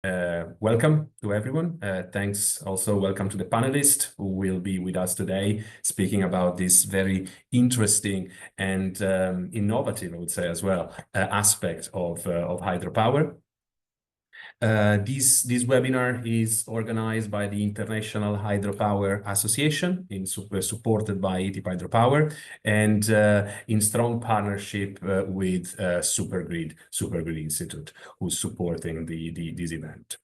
Welcome to everyone. Thanks also, welcome to the panelists who will be with us today speaking about this very interesting and innovative, I would say as well, aspect of hydropower. This webinar is organized by the International Hydropower Association, supported by Hydropower, and in strong partnership with SuperGrid Institute, who's supporting this event.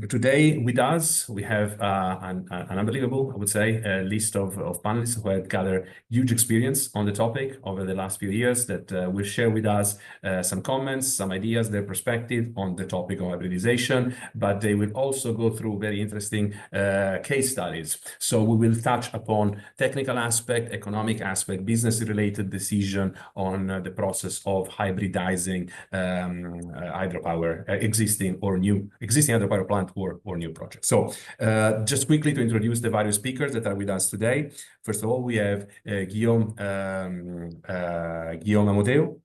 Today with us, we have an unbelievable, I would say, list of panelists who have gathered huge experience on the topic over the last few years that will share with us some comments, some ideas, their perspective on the topic of hybridization, but they will also go through very interesting case studies. So we will touch upon technical aspect, economic aspect, business-related decision on the process of hybridizing hydropower, existing hydropower plant or new projects. So just quickly to introduce the various speakers that are with us today. First of all, we have Guillaume Amodeo,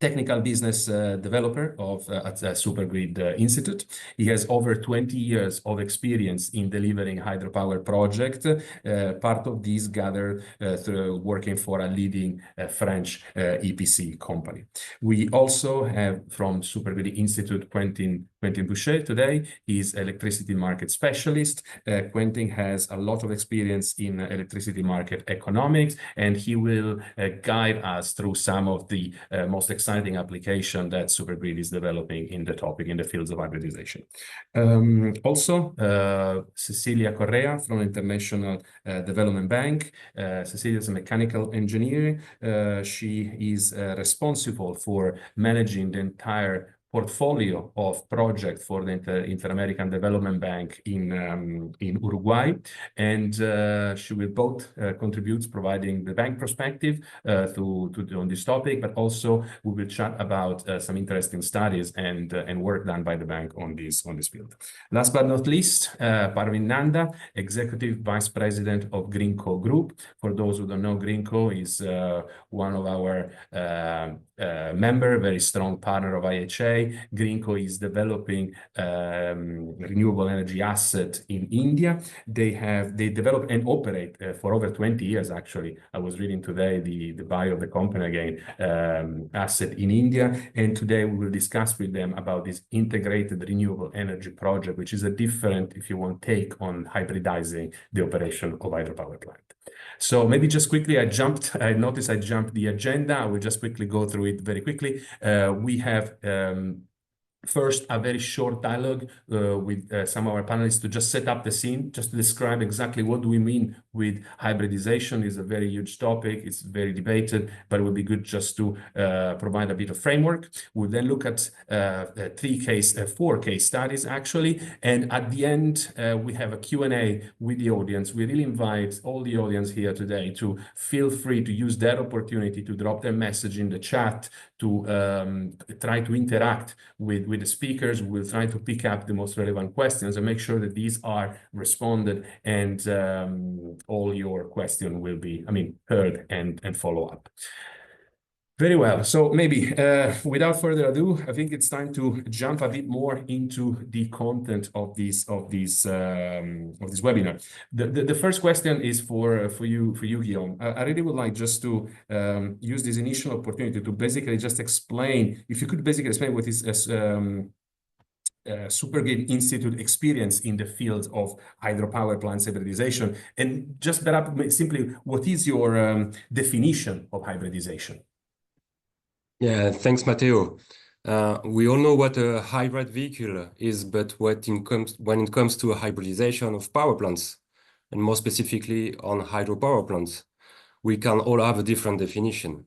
technical business developer at SuperGrid Institute. He has over 20 years of experience in delivering hydropower project. Part of these gathered through working for a leading French EPC company. We also have from SuperGrid Institute, Quentin Boucher today. He's electricity market specialist. Quentin has a lot of experience in electricity market economics, and he will guide us through some of the most exciting application that SuperGrid is developing in the topic, in the fields of hybridization. Also, Cecilia Correa from International Development Bank. Cecilia is a mechanical engineer. She is responsible for managing the entire portfolio of projects for the Inter-American Development Bank in Uruguay, and she will both contribute providing the bank perspective on this topic, but also we will chat about some interesting studies and work done by the bank on this field. Last but not least, Parveen Nanda, Executive Vice President of Greenko Group. For those who don't know, Greenko is one of our member, very strong partner of IHA. Greenko is developing renewable energy asset in India. They develop and operate for over 20 years, actually. I was reading today the bio of the company again, asset in India. And today we will discuss with them about this integrated renewable energy project, which is a different, if you want, take on hybridizing the operation of hydropower plant. So maybe just quickly, I noticed I jumped the agenda. I will just quickly go through it very quickly. We have first, a very short dialogue with some of our panelists to just set up the scene, just to describe exactly what do we mean with hybridization. Is a very huge topic. It's very debated, but it would be good just to provide a bit of framework. We'll then look at four case studies, actually. And at the end, we have a Q&A with the audience. We really invite all the audience here today to feel free to use that opportunity to drop their message in the chat, to try to interact with the speakers. We'll try to pick up the most relevant questions and make sure that these are responded, and all your questions will be, heard and follow up. Very well. So maybe without further ado, I think it's time to jump a bit more into the content of this webinar. The first question is for you, Guillaume. I really would like just to use this initial opportunity to basically just explain, if you could basically explain what is SuperGrid Institute experience in the field of hydropower plants hybridization, and just perhaps simply, what is your definition of hybridization? Yeah, thanks, Matteo. We all know what a hybrid vehicle is, but when it comes to a hybridization of power plants, and more specifically on hydropower plants, we can all have a different definition,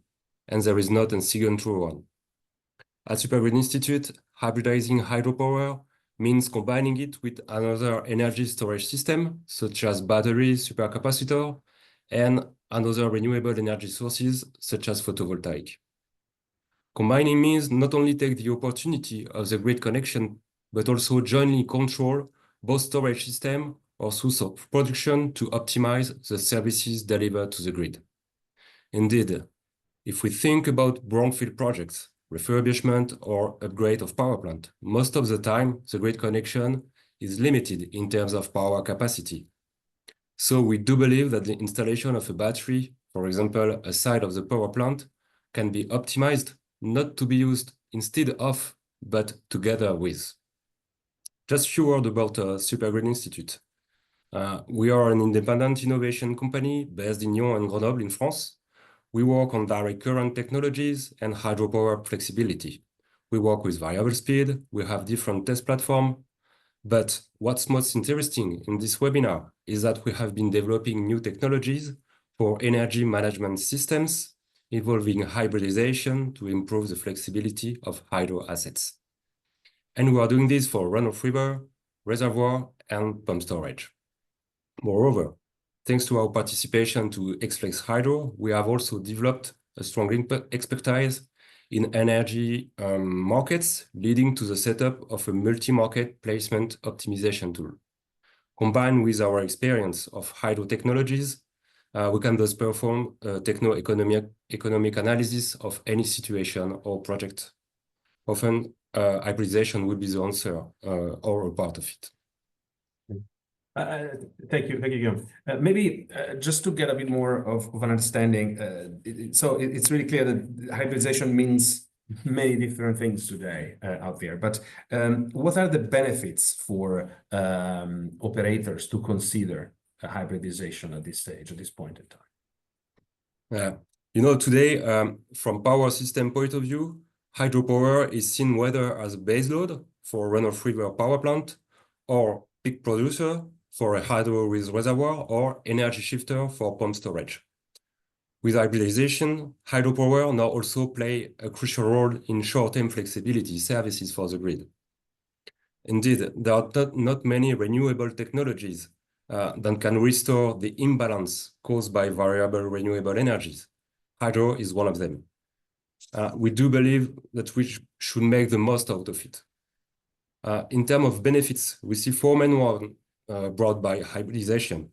and there is not a single true one. At SuperGrid Institute, hybridizing hydropower means combining it with another energy storage system, such as batteries, supercapacitor, and another renewable energy sources, such as photovoltaic. Combining means not only take the opportunity of the grid connection, but also jointly control both storage system or source of production to optimize the services delivered to the grid. Indeed, if we think about brownfield projects, refurbishment, or upgrade of power plant. Most of the time, the grid connection is limited in terms of power capacity. So we do believe that the installation of a battery, for example, a side of the power plant, can be optimized not to be used instead of, but together with. Just a few words about SuperGrid Institute. We are an independent innovation company based in Lyon and Grenoble in France. We work on direct current technologies and hydropower flexibility. We work with variable speed. We have different test platforms. But what's most interesting in this webinar is that we have been developing new technologies for energy management systems involving hybridization to improve the flexibility of hydro assets. And we are doing this for run-of-river, reservoir, and pump storage. Moreover, thanks to our participation to XFlex Hydro, we have also developed a strong expertise in energy markets, leading to the setup of a multi-market placement optimization tool. Combined with our experience of hydro technologies, we can thus perform techno-economic analysis of any situation or project. Often, hybridization will be the answer or a part of it. Thank you, Guillaume. Maybe just to get a bit more of an understanding, so it's really clear that hybridization means many different things today out there, but what are the benefits for operators to consider a hybridization at this stage, at this point in time? You know, today, from power system point of view, hydropower is seen whether as a base load for run-of-river power plant or peak producer for a hydro with reservoir or energy shifter for pump storage. With hybridization, hydropower now also play a crucial role in short-term flexibility services for the grid. Indeed, there are not many renewable technologies that can restore the imbalance caused by variable renewable energies. Hydro is one of them. We do believe that we should make the most out of it. In terms of benefits, we see four main ones brought by hybridization.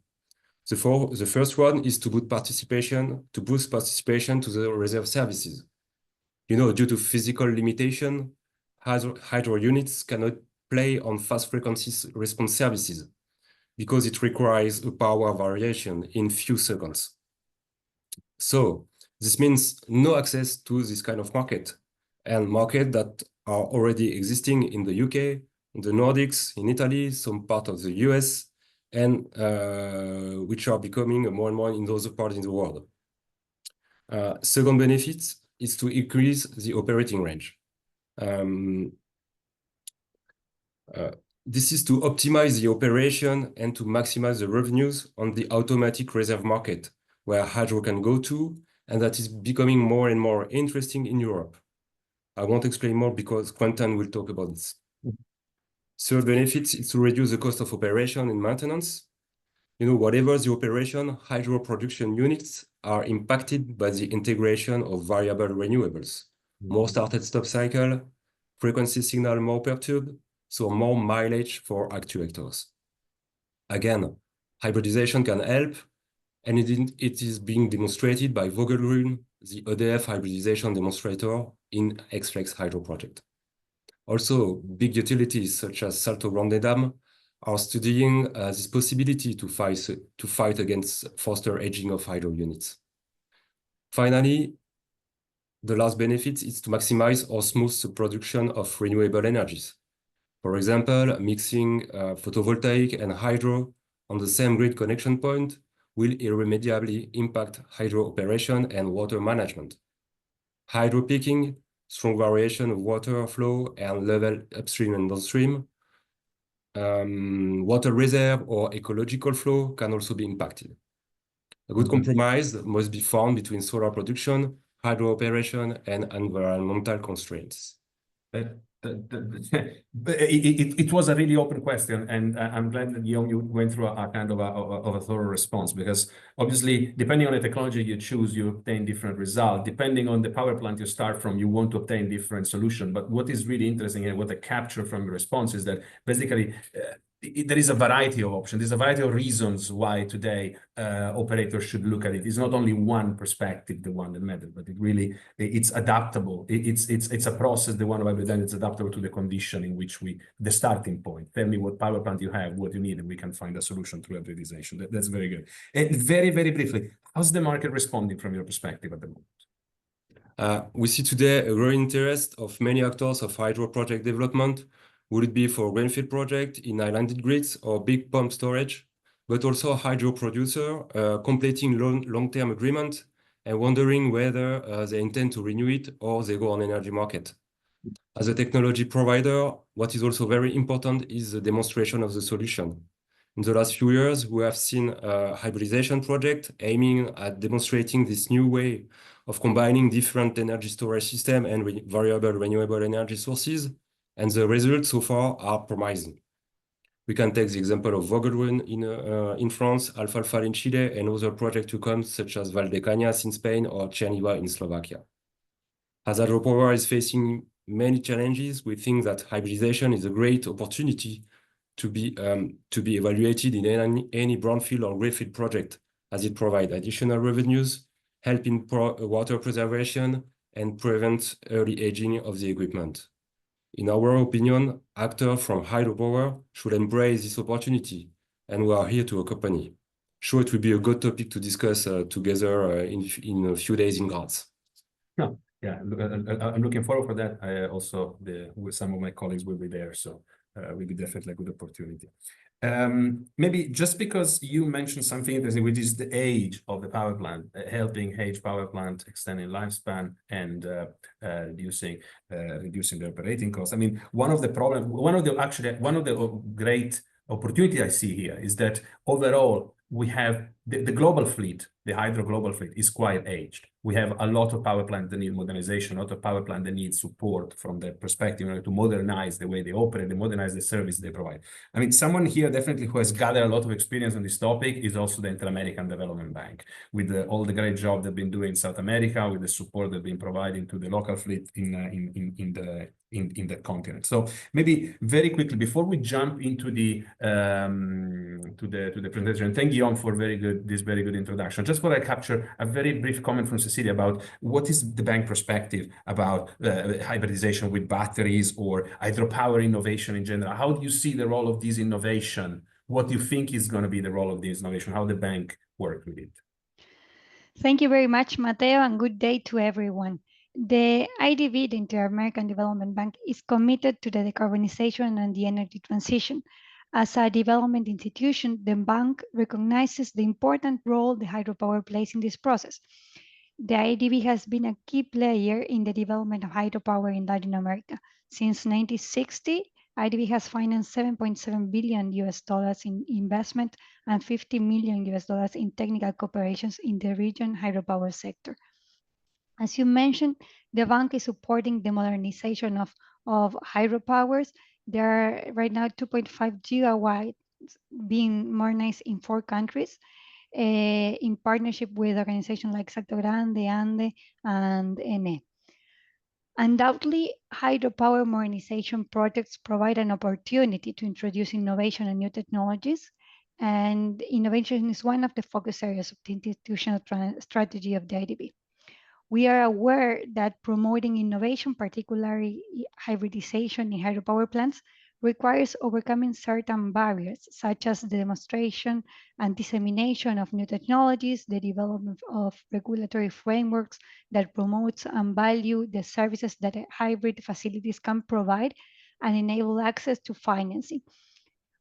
The first one is to boost participation to the reserve services. You know, due to physical limitation, hydro units cannot play on fast frequency response services because it requires a power variation in few seconds. So this means no access to this kind of market, and market that are already existing in the UK, in the Nordics, in Italy, some part of the US, and which are becoming more and more in those parts in the world. Second benefit is to increase the operating range. This is to optimize the operation and to maximize the revenues on the automatic reserve market, where hydro can go to, and that is becoming more and more interesting in Europe. I won't explain more because Quentin will talk about this. Third benefit is to reduce the cost of operation and maintenance. You know, whatever the operation, hydro production units are impacted by the integration of variable renewables. More start-stop cycle, frequency signal more perturbed, so more mileage for actuators. Again, hybridization can help, and it is being demonstrated by Vogelgrün, the EDF hybridization demonstrator in XFlex Hydro project. Also, big utilities such as Salto Grande Dam are studying this possibility to fight against faster aging of hydro units. Finally, the last benefit is to maximize or smooth the production of renewable energies. For example, mixing photovoltaic and hydro on the same grid connection point will irremediably impact hydro operation and water management. Hydro peaking, strong variation of water flow and level upstream and downstream, water reserve or ecological flow can also be impacted. A good compromise must be found between solar production, hydro operation, and environmental constraints. It was a really open question, and I'm glad that you went through a kind of a thorough response, because obviously, depending on the technology you choose, you obtain different results. Depending on the power plant you start from, you want to obtain different solution. But what is really interesting and what I capture from your response is that basically there is a variety of options. There's a variety of reasons why today operators should look at it. It's not only one perspective, the one that matters, but it's adaptable. It's a process, the one why then it's adaptable to the condition in which the starting point. Tell me what power plant you have, what you need, and we can find a solution through hybridization. That's very good. And very, very briefly, how's the market responding from your perspective at the moment? We see today a growing interest of many actors of hydro project development. Would it be for greenfield project in islanded grids or big pump storage, but also a hydro producer completing long-term agreement and wondering whether they intend to renew it or they go on energy market. As a technology provider, what is also very important is the demonstration of the solution. In the last few years, we have seen a hybridization project aiming at demonstrating this new way of combining different energy storage system and variable renewable energy sources, and the results so far are promising. We can take the example of Vogelrun in France, Alfalfa in Chile, and other projects to come, such as Valdecañas in Spain or Černiva in Slovakia. As Hydropower is facing many challenges, we think that hybridization is a great opportunity to be evaluated in any brownfield or greenfield project, as it provides additional revenues, help in water preservation, and prevent early aging of the equipment. In our opinion, actors from Hydropower should embrace this opportunity, and we are here to accompany. Sure, it will be a good topic to discuss together in a few days in Graz. No. Yeah, I'm looking forward for that. Also, with some of my colleagues will be there, so will be definitely a good opportunity. Maybe just because you mentioned something interesting, which is the age of the power plant, helping age power plant extending lifespan and reducing the operating costs. I mean, one of the great opportunity I see here is that overall we have the global fleet, the hydro global fleet is quite aged. We have a lot of power plants that need modernization, a lot of power plants that need support from the perspective in order to modernize the way they operate, they modernize the service they provide. I mean, someone here definitely who has gathered a lot of experience on this topic is also the Inter-American Development Bank, with all the great job they've been doing in South America, with the support they've been providing to the local fleet in that continent. So maybe very quickly before we jump into the presentation, thank Guillaume for this very good introduction. Just want to capture a very brief comment from Cecilia about what is the bank perspective about hybridization with batteries or hydropower innovation in general. How do you see the role of this innovation? What do you think is going to be the role of this innovation? How the bank work with it? Thank you very much, Matteo, and good day to everyone. The IDB, the Inter-American Development Bank, is committed to the decarbonization and the energy transition. As a development institution, the bank recognizes the important role the hydropower plays in this process. The IDB has been a key player in the development of hydropower in Latin America. Since 1960, IDB has financed $7.7 billion in investment and $50 million in technical cooperations in the region hydropower sector. As you mentioned, the bank is supporting the modernization of hydropowers. There are right now 2.5 gigawatts being modernized in 4 countries in partnership with organizations like Salto Grande, Ande, and ENE. Undoubtedly, hydropower modernization projects provide an opportunity to introduce innovation and new technologies, and innovation is one of the focus areas of the institutional strategy of the IDB. We are aware that promoting innovation, particularly hybridization in hydropower plants, requires overcoming certain barriers, such as the demonstration and dissemination of new technologies, the development of regulatory frameworks that promotes and value the services that hybrid facilities can provide and enable access to financing.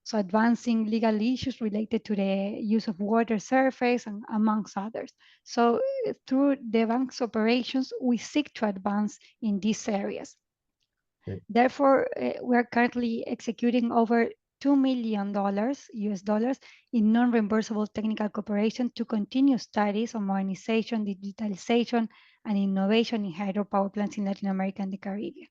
So advancing legal issues related to the use of water surface, and amongst others. So through the bank's operations, we seek to advance in these areas. Okay. Therefore, we are currently executing over $2 million US in non-reimbursable technical cooperation to continue studies on modernization, digitalization, and innovation in hydropower plants in Latin America and the Caribbean.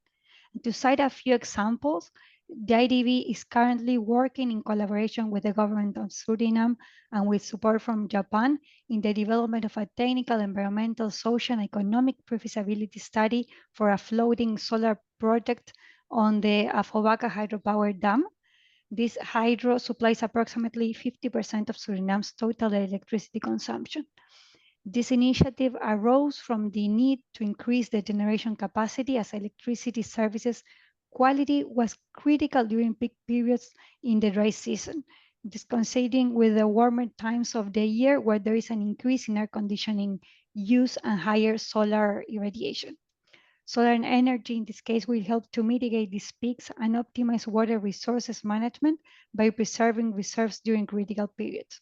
And to cite a few examples, the IDB is currently working in collaboration with the government of Suriname and with support from Japan in the development of a technical, environmental, social, and economic pre-feasibility study for a floating solar project on the Afobaca hydropower dam. This hydro supplies approximately 50% of Suriname's total electricity consumption. This initiative arose from the need to increase the generation capacity as electricity services quality was critical during peak periods in the dry season. This coinciding with the warmer times of the year where there is an increase in air conditioning use and higher solar irradiation. Solar energy in this case will help to mitigate these peaks and optimize water resources management by preserving reserves during critical periods.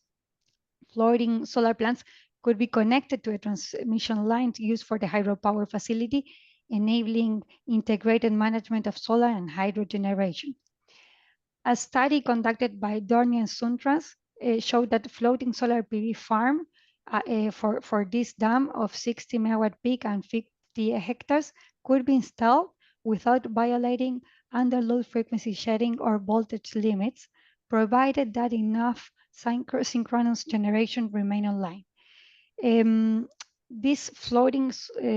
Floating solar plants could be connected to a transmission line used for the hydropower facility, enabling integrated management of solar and hydro generation. A study conducted by Dorney and Suntrans showed that floating solar PV farm for this dam of 60 megawatt peak and 50 hectares could be installed without violating under load frequency shedding or voltage limits, provided that enough synchronous generation remain online. This floating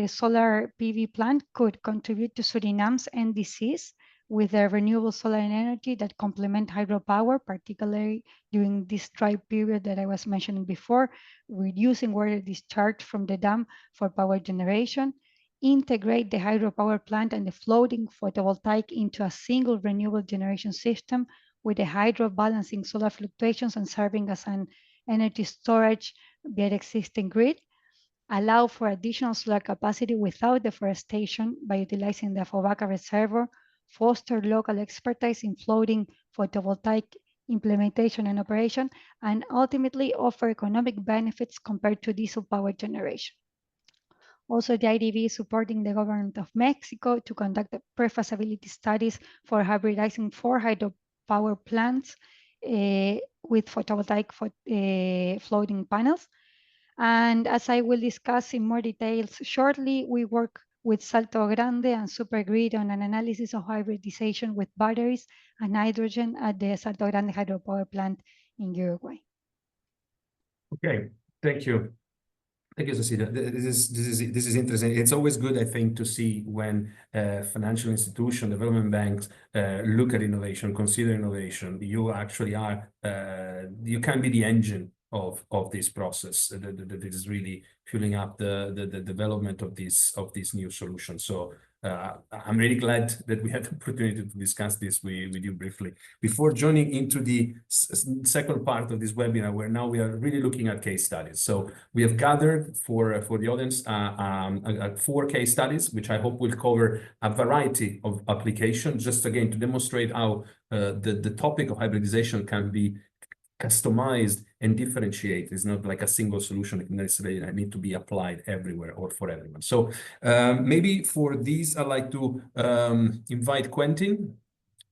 solar PV plant could contribute to Suriname's NDCs with a renewable solar energy that complement hydropower, particularly during this dry period that I was mentioning before, reducing water discharge from the dam for power generation, integrate the hydropower plant and the floating photovoltaic into a single renewable generation system with the hydro balancing solar fluctuations and serving as an energy storage via the existing grid, allow for additional solar capacity without deforestation by utilizing the Afobaca reservoir, foster local expertise in floating photovoltaic implementation and operation, and ultimately offer economic benefits compared to diesel power generation. Also, the IDB is supporting the government of Mexico to conduct pre-feasibility studies for hybridizing 4 hydropower plants with photovoltaic floating panels. And as I will discuss in more details shortly, we work with Salto Grande and SuperGrid on an analysis of hybridization with batteries and hydrogen at the Salto Grande hydropower plant in Uruguay. Okay, thank you. Thank you, Cecilia. This is interesting. It's always good, I think, to see when financial institution, development banks look at innovation, consider innovation. You actually are, you can be the engine of this process that is really fueling up the development of these new solutions. So I'm really glad that we had the opportunity to discuss this with you briefly. Before joining into the second part of this webinar, where now we are really looking at case studies. So we have gathered for the audience 4 case studies, which I hope will cover a variety of applications, just again to demonstrate how the topic of hybridization can be customized and differentiate. It's not like a single solution that necessarily need to be applied everywhere or for everyone. So maybe for these, I'd like to invite Quentin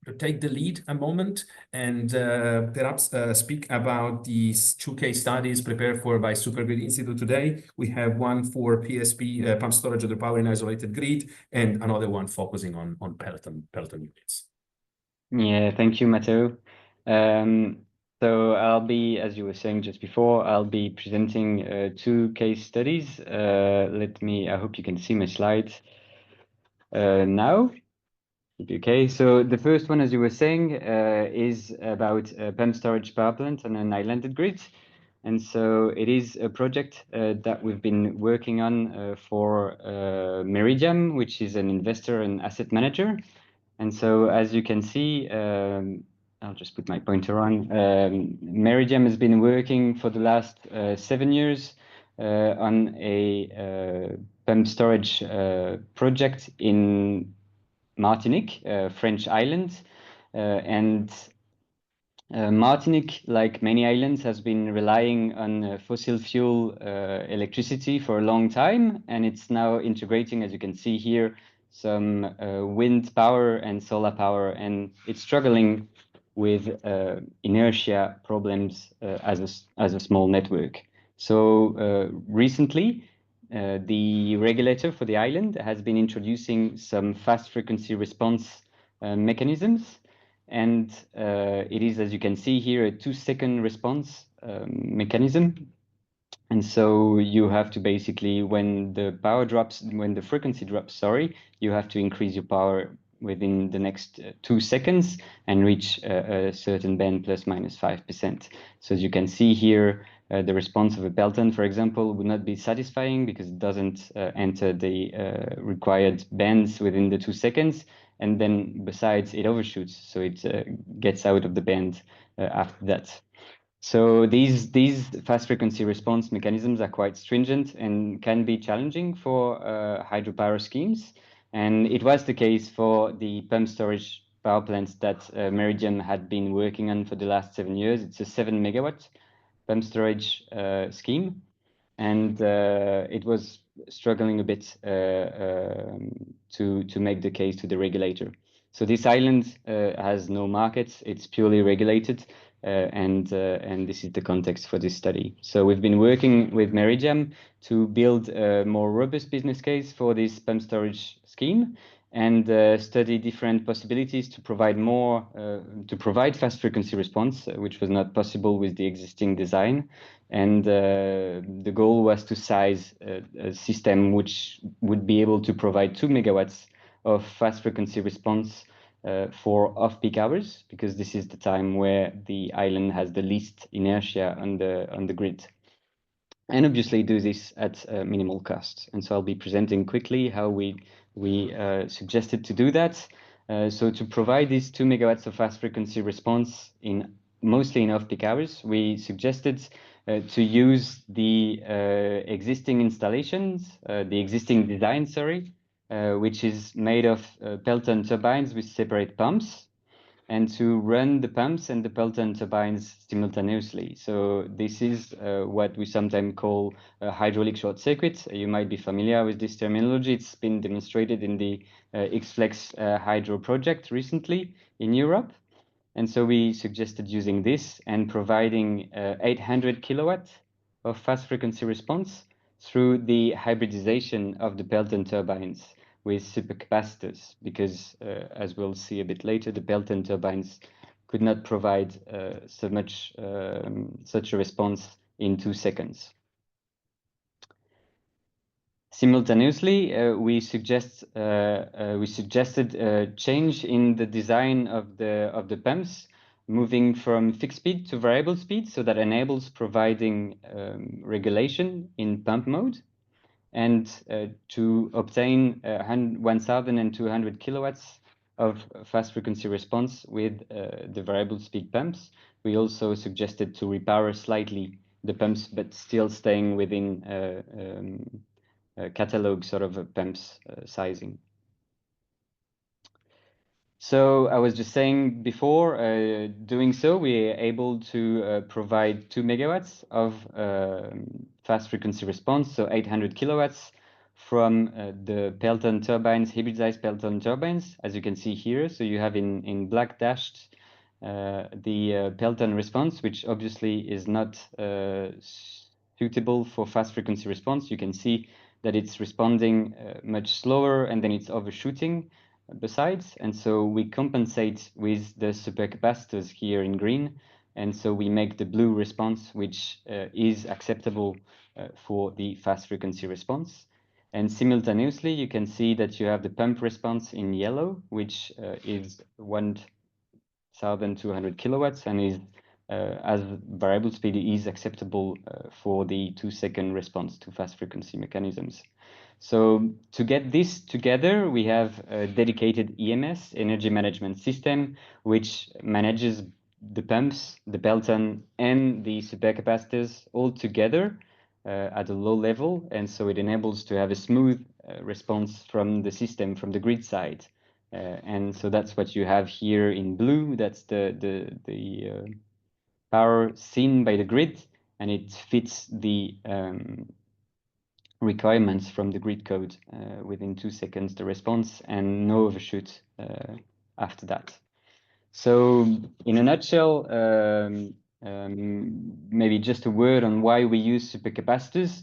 to take the lead a moment and perhaps speak about these 2 case studies prepared for by SuperGrid Institute today. We have one for PSP, pump storage of the power in isolated grid, and another one focusing on Peloton units. Yeah, thank you, Matteo. So I'll be, as you were saying just before, I'll be presenting 2 case studies. I hope you can see my slides now. Okay, so the first one, as you were saying, is about a pumped storage power plant on an islanded grid. And so it is a project that we've been working on for Meridiam, which is an investor and asset manager. And so as you can see, I'll just put my pointer on. Meridiam has been working for the last 7 years on a pumped storage project in Martinique, French island. Martinique, like many islands, has been relying on fossil fuel electricity for a long time, and it's now integrating, as you can see here, some wind power and solar power, and it's struggling with inertia problems as a small network. So recently, the regulator for the island has been introducing some fast frequency response mechanisms. And it is, as you can see here, a 2-second response mechanism. And so you have to basically, when the frequency drops, you have to increase your power within the next 2 seconds and reach a certain band plus minus 5%. So as you can see here, the response of a Pelton, for example, would not be satisfying because it doesn't enter the required bands within the 2 seconds. And then besides, it overshoots, so it gets out of the band after that. So these fast frequency response mechanisms are quite stringent and can be challenging for hydropower schemes. And it was the case for the pump storage power plants that Meridiam had been working on for the last 7 years. It's a 7 megawatt pump storage scheme, and it was struggling a bit to make the case to the regulator. So this island has no market; it's purely regulated, and this is the context for this study. So we've been working with Meridiam to build a more robust business case for this pump storage scheme, and study different possibilities to provide more, to provide fast frequency response, which was not possible with the existing design. And the goal was to size a system which would be able to provide 2 megawatts of fast frequency response for off-peak hours, because this is the time where the island has the least inertia on the grid. And obviously do this at minimal cost. And so I'll be presenting quickly how we suggested to do that. So to provide these 2 megawatts of fast frequency response mostly in off-peak hours, we suggested to use the existing installations, the existing design, which is made of Pelton turbines with separate pumps, and to run the pumps and the Pelton turbines simultaneously. So this is what we sometimes call a hydraulic short circuit. You might be familiar with this terminology. It's been demonstrated in the X-Flex hydro project recently in Europe. And so we suggested using this and providing 800 kilowatts of fast frequency response through the hybridization of the Pelton turbines with supercapacitors, because as we'll see a bit later, the Pelton turbines could not provide such a response in 2 seconds. Simultaneously, we suggested a change in the design of the pumps, moving from fixed speed to variable speed, so that enables providing regulation in pump mode, and to obtain 1,200 kilowatts of fast frequency response with the variable speed pumps. We also suggested to repower slightly the pumps, but still staying within catalog sort of a pumps sizing. So I was just saying before, doing so, we're able to provide 2 megawatts of fast frequency response, so 800 kilowatts from the Pelton turbines, hybridized Pelton turbines, as you can see here. So you have in black dashed the Pelton response, which obviously is not suitable for fast frequency response. You can see that it's responding much slower, and then it's overshooting besides. And so we compensate with the supercapacitors here in green. And so we make the blue response, which is acceptable for the fast frequency response. And simultaneously, you can see that you have the pump response in yellow, which is 1,200 kilowatts and is as variable speed is acceptable for the 2-second response to fast frequency mechanisms. So to get this together, we have a dedicated EMS, energy management system, which manages the pumps, the Pelton, and the supercapacitors all together at a low level. And so it enables to have a smooth response from the system, from the grid side. And so that's what you have here in blue. That's the power seen by the grid, and it fits the requirements from the grid code within 2 seconds, the response, and no overshoot after that. So in a nutshell, maybe just a word on why we use supercapacitors.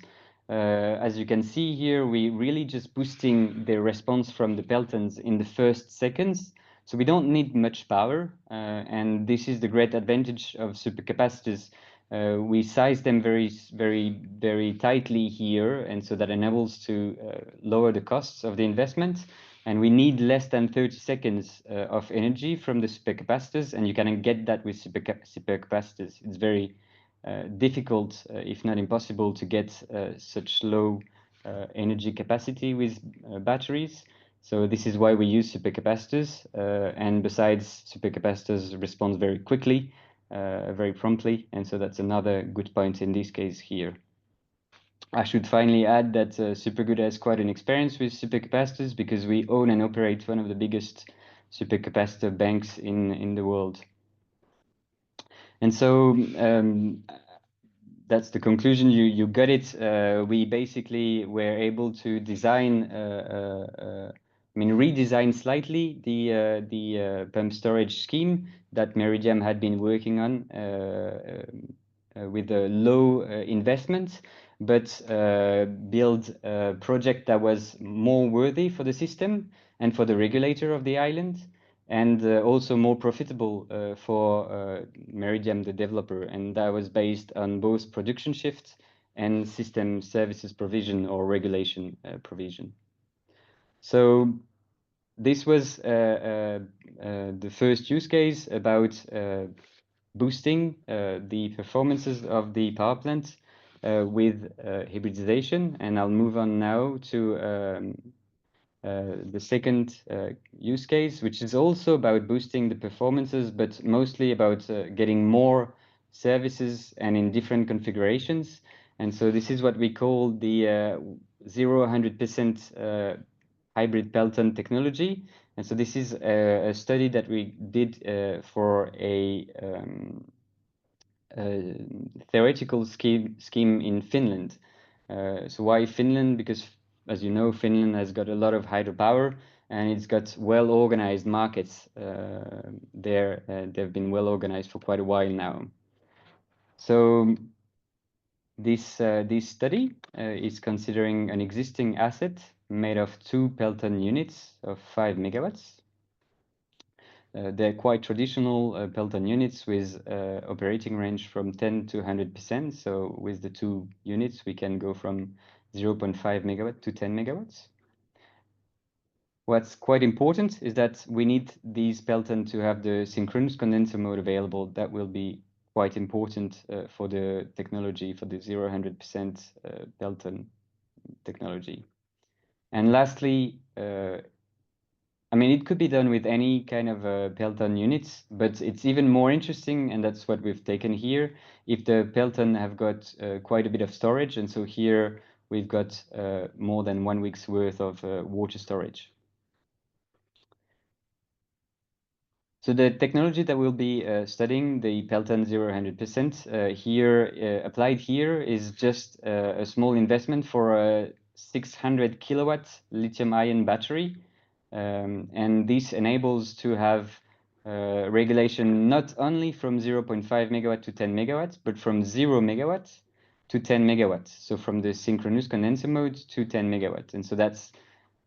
As you can see here, we really just boosting the response from the Peltons in the first seconds. So we don't need much power, and this is the great advantage of supercapacitors. We size them very tightly here, and so that enables to lower the costs of the investment. And we need less than 30 seconds of energy from the supercapacitors, and you can get that with supercapacitors. It's very difficult, if not impossible, to get such low energy capacity with batteries. So this is why we use supercapacitors. And besides, supercapacitors respond very quickly, very promptly. And so that's another good point in this case here. I should finally add that SuperGrid has quite an experience with supercapacitors because we own and operate one of the biggest supercapacitor banks in the world. And so that's the conclusion. You got it. We basically were able to design, redesign slightly the pump storage scheme that Meridiam had been working on with a low investment, but build a project that was more worthy for the system and for the regulator of the island, and also more profitable for Meridiam, the developer. And that was based on both production shift and system services provision or regulation provision. So this was the first use case about boosting the performances of the power plant with hybridization. And I'll move on now to the second use case, which is also about boosting the performances, but mostly about getting more services and in different configurations. And so this is what we call the 100% hybrid Pelton technology. And so this is a study that we did for a theoretical scheme in Finland. So why Finland? Because, as you know, Finland has got a lot of hydropower and it's got well-organized markets there. They've been well-organized for quite a while now. So this study is considering an existing asset made of 2 Pelton units of 5 megawatts. They're quite traditional Pelton units with operating range from 10 to 100%. So with the 2 units, we can go from 0.5 megawatt to 10 megawatts. What's quite important is that we need these Pelton to have the synchronous condenser mode available. That will be quite important for the technology, for the 100% Pelton technology. And lastly, it could be done with any kind of Pelton units, but it's even more interesting, and that's what we've taken here, if the Pelton have got quite a bit of storage. And so here we've got more than 1 week's worth of water storage. So the technology that we'll be studying, the Pelton 100%, here applied here is just a small investment for a 600 kilowatt lithium-ion battery. And this enables to have regulation not only from 0.5 megawatt to 10 megawatts, but from 0 megawatt to 10 megawatts. So from the synchronous condenser mode to 10 megawatts. And so that's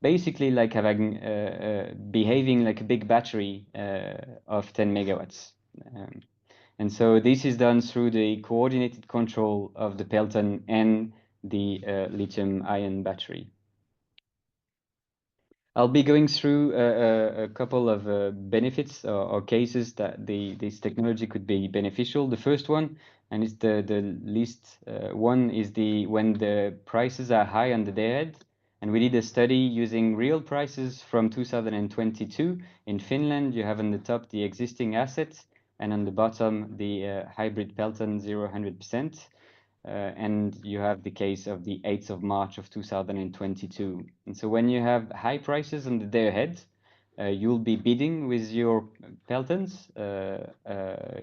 basically like having behaving like a big battery of 10 megawatts. And so this is done through the coordinated control of the Pelton and the lithium-ion battery. I'll be going through a couple of benefits or cases that this technology could be beneficial. The first one, and it's the least one, is when the prices are high on the day-ahead. And we did a study using real prices from 2022 in Finland. You have on the top the existing assets, and on the bottom the hybrid Pelton 100%. And you have the case of the 8th of March of 2022. And so when you have high prices on the day ahead, you'll be bidding with your Peltons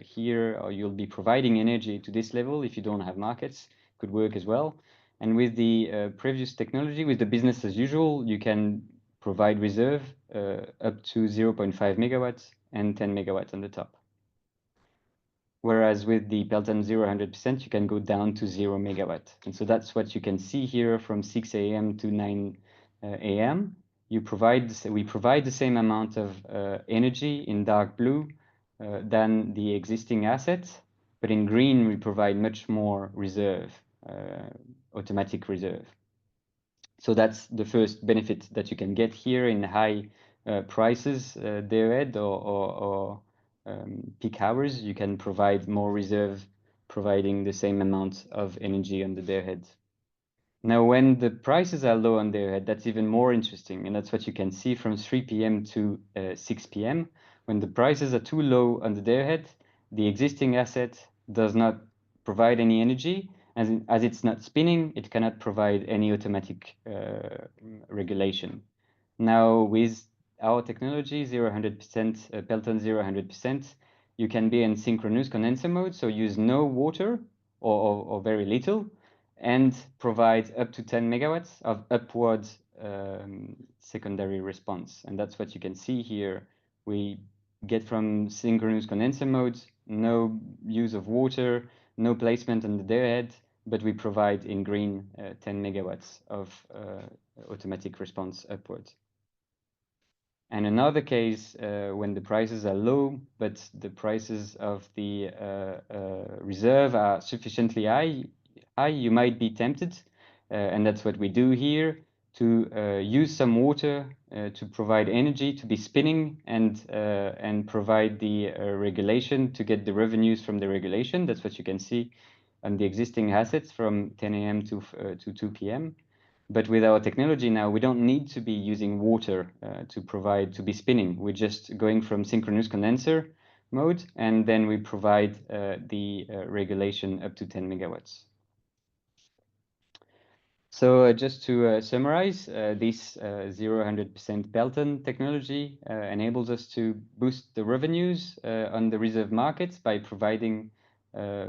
here, or you'll be providing energy to this level. If you don't have markets, could work as well. And with the previous technology, with the business as usual, you can provide reserve up to 0.5 megawatts and 10 megawatts on the top. Whereas with the Pelton 100%, you can go down to 0 megawatt. And so that's what you can see here from 6 a.m. to 9 a.m. We provide the same amount of energy in dark blue than the existing assets, but in green we provide much more reserve, automatic reserve. So that's the first benefit that you can get here in high prices day ahead or peak hours. You can provide more reserve, providing the same amount of energy on the day ahead. Now, when the prices are low on day ahead, that's even more interesting, and that's what you can see from 3 p.m. to 6 p.m. When the prices are too low on the day ahead, the existing asset does not provide any energy. As it's not spinning, it cannot provide any automatic regulation. Now, with our technology, 0-100%, Pelton 0-100%, you can be in synchronous condenser mode, so use no water or very little, and provide up to 10 megawatts of upward secondary response. And that's what you can see here. We get from synchronous condenser mode, no use of water, no placement on the day ahead, but we provide in green 10 megawatts of automatic response upwards. And another case when the prices are low, but the prices of the reserve are sufficiently high, you might be tempted, and that's what we do here, to use some water to provide energy, to be spinning, and provide the regulation to get the revenues from the regulation. That's what you can see on the existing assets from 10 a.m. to 2 p.m. But with our technology now, we don't need to be using water to be spinning. We're just going from synchronous condenser mode, and then we provide the regulation up to 10 megawatts. So just to summarize, this 0-100% Pelton technology enables us to boost the revenues on the reserve markets by providing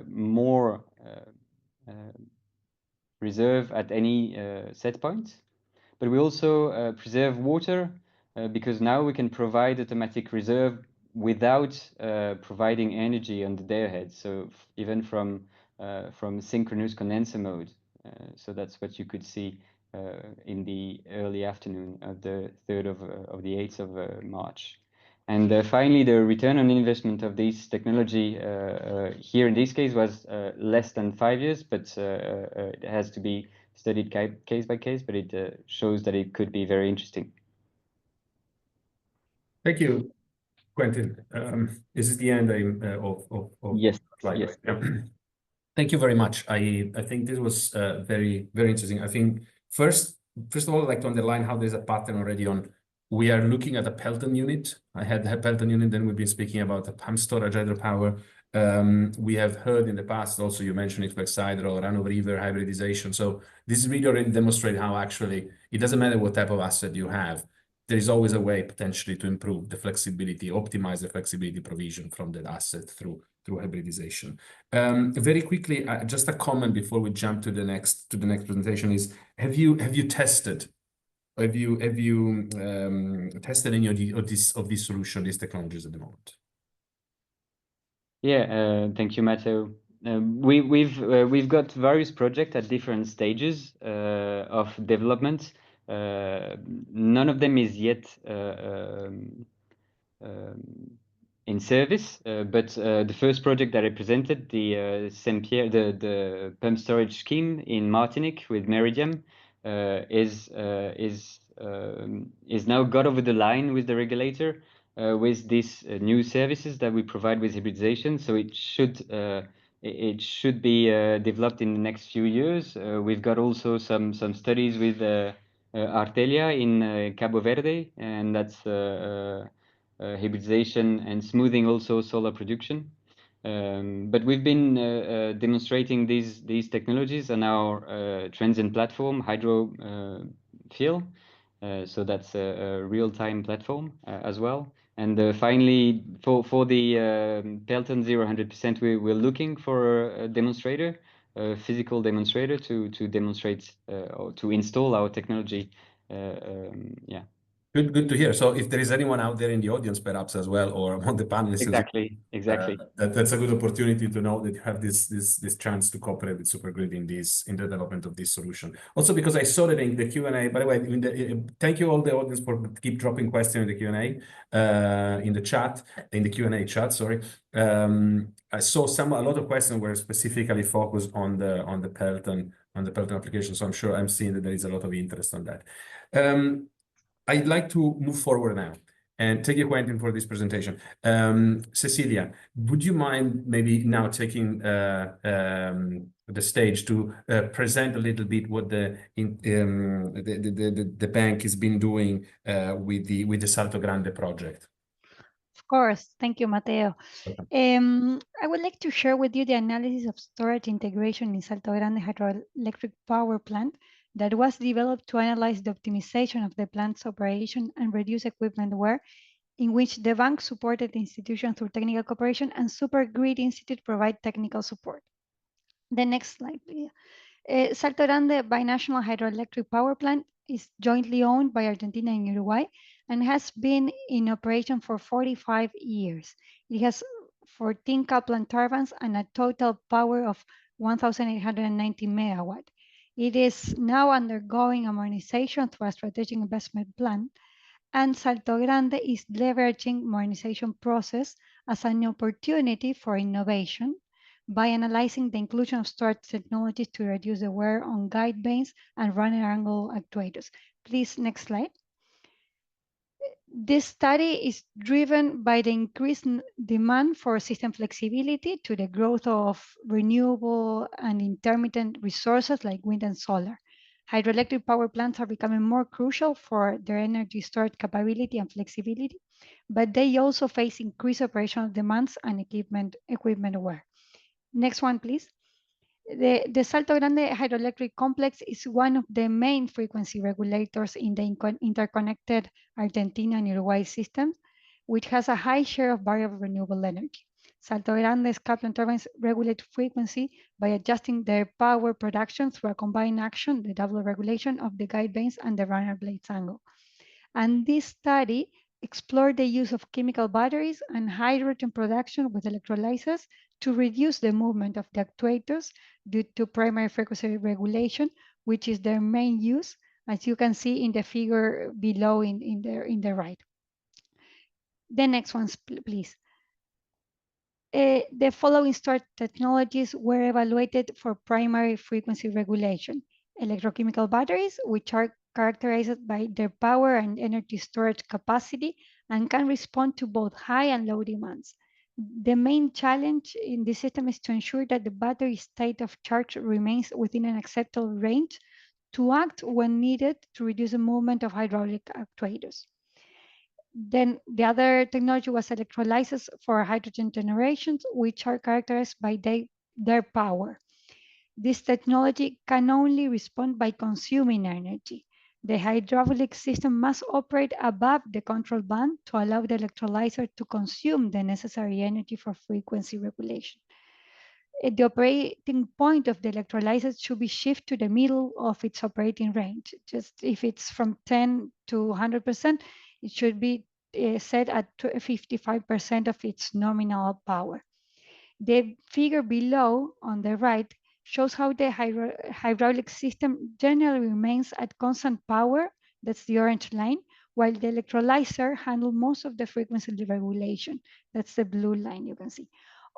more reserve at any set point. But we also preserve water because now we can provide automatic reserve without providing energy on the day ahead. So even from synchronous condenser mode. So that's what you could see in the early afternoon of the 3rd of the 8th of March. And finally, the return on investment of this technology here in this case was less than 5 years, but it has to be studied case by case, but it shows that it could be very interesting. Thank you, Quentin. This is the end of yes, slide. yes. Yeah. Thank you very much. I think this was very interesting. I think first of all, I'd like to underline how there's a pattern already on. We are looking at a Pelton unit. I had a Pelton unit, then we've been speaking about the pump storage hydropower. We have heard in the past also, you mentioned it, flex hydro, run-over-river hybridization. So this really already demonstrates how actually it doesn't matter what type of asset you have. There is always a way potentially to improve the flexibility, optimize the flexibility provision from that asset through hybridization. Very quickly, just a comment before we jump to the next presentation is: have you tested? Have you tested any of these solutions, these technologies at the moment? Yeah, thank you, Matteo. We've got various projects at different stages of development. None of them is yet in service, but the first project that I presented, the Saint-Pierre, the pump storage scheme in Martinique with Meridiam, is now got over the line with the regulator with these new services that we provide with hybridization. So it should be developed in the next few years. We've got also some studies with Artelia in Cabo Verde, and that's hybridization and smoothing also solar production. But we've been demonstrating these technologies on our transient platform, Hydropower. So that's a real-time platform as well. And finally, for the Pelton 0-100%, we're looking for a demonstrator, a physical demonstrator to demonstrate or to install our technology. Yeah. Good to hear. So if there is anyone out there in the audience, perhaps as well, or among the panelists, Exactly. That's a good opportunity to know that you have this chance to cooperate with SuperGrid in the development of this solution. Also, because I saw that in the Q&A. By the way, thank you all the audience for keep dropping questions in the Q&A, in the Q&A chat. Sorry. I saw a lot of questions were specifically focused on the Pelton the Pelton application. So I'm sure I'm seeing that there is a lot of interest on that. I'd like to move forward now. And thank you, Quentin, for this presentation. Cecilia, would you mind maybe now taking the stage to present a little bit what the bank has been doing with the Salto Grande project? Of course. Thank you, Matteo. I would like to share with you the analysis of storage integration in Salto Grande hydroelectric power plant that was developed to analyze the optimization of the plant's operation and reduce equipment wear, in which the bank supported the institution through technical cooperation and SuperGrid Institute provide technical support. The next slide, please. Salto Grande binational hydroelectric power plant is jointly owned by Argentina and Uruguay and has been in operation for 45 years. It has 14 Kaplan turbines and a total power of 1,890 megawatt. It is now undergoing a modernization through a strategic investment plan, and Salto Grande is leveraging modernization process as an opportunity for innovation by analyzing the inclusion of storage technologies to reduce the wear on guide vanes and runner angle actuators. Please, next slide. This study is driven by the increased demand for system flexibility to the growth of renewable and intermittent resources like wind and solar. Hydroelectric power plants are becoming more crucial for their energy storage capability and flexibility, but they also face increased operational demands and equipment wear. Next one, please. The Salto Grande hydroelectric complex is one of the main frequency regulators in the interconnected Argentina and Uruguay systems, which has a high share of variable renewable energy. Salto Grande's Kaplan turbines regulate frequency by adjusting their power production through a combined action, the double regulation of the guide vanes and the runner blades angle. And this study explored the use of chemical batteries and hydrogen production with electrolyzers to reduce the movement of the actuators due to primary frequency regulation, which is their main use, as you can see in the figure below in the right. The next one, please. The following storage technologies were evaluated for primary frequency regulation. Electrochemical batteries, which are characterized by their power and energy storage capacity and can respond to both high and low demands. The main challenge in this system is to ensure that the battery state of charge remains within an acceptable range to act when needed to reduce the movement of hydraulic actuators. Then the other technology was electrolyzers for hydrogen generations, which are characterized by their power. This technology can only respond by consuming energy. The hydraulic system must operate above the control band to allow the electrolyzer to consume the necessary energy for frequency regulation. The operating point of the electrolyzer should be shifted to the middle of its operating range. Just if it's from 10 to 100%, it should be set at 55% of its nominal power. The figure below on the right shows how the hydraulic system generally remains at constant power, that's the orange line, while the electrolyzer handles most of the frequency regulation, that's the blue line you can see.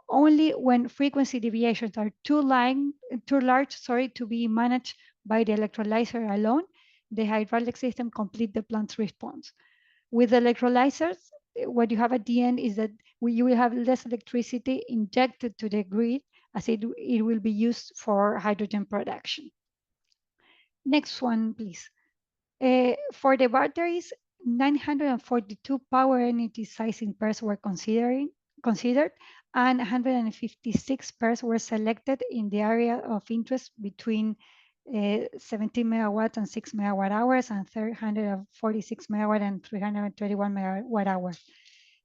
Only when frequency deviations are too large to be managed by the electrolyzer alone, the hydraulic system completes the plant's response. With electrolyzers, what you have at the end is that you will have less electricity injected to the grid as it will be used for hydrogen production. Next one, please. For the batteries, 942 power energy sizing pairs were considered and 156 pairs were selected in the area of interest between 17 megawatts and 6 megawatt hours and 346 megawatt and 321 megawatt hours.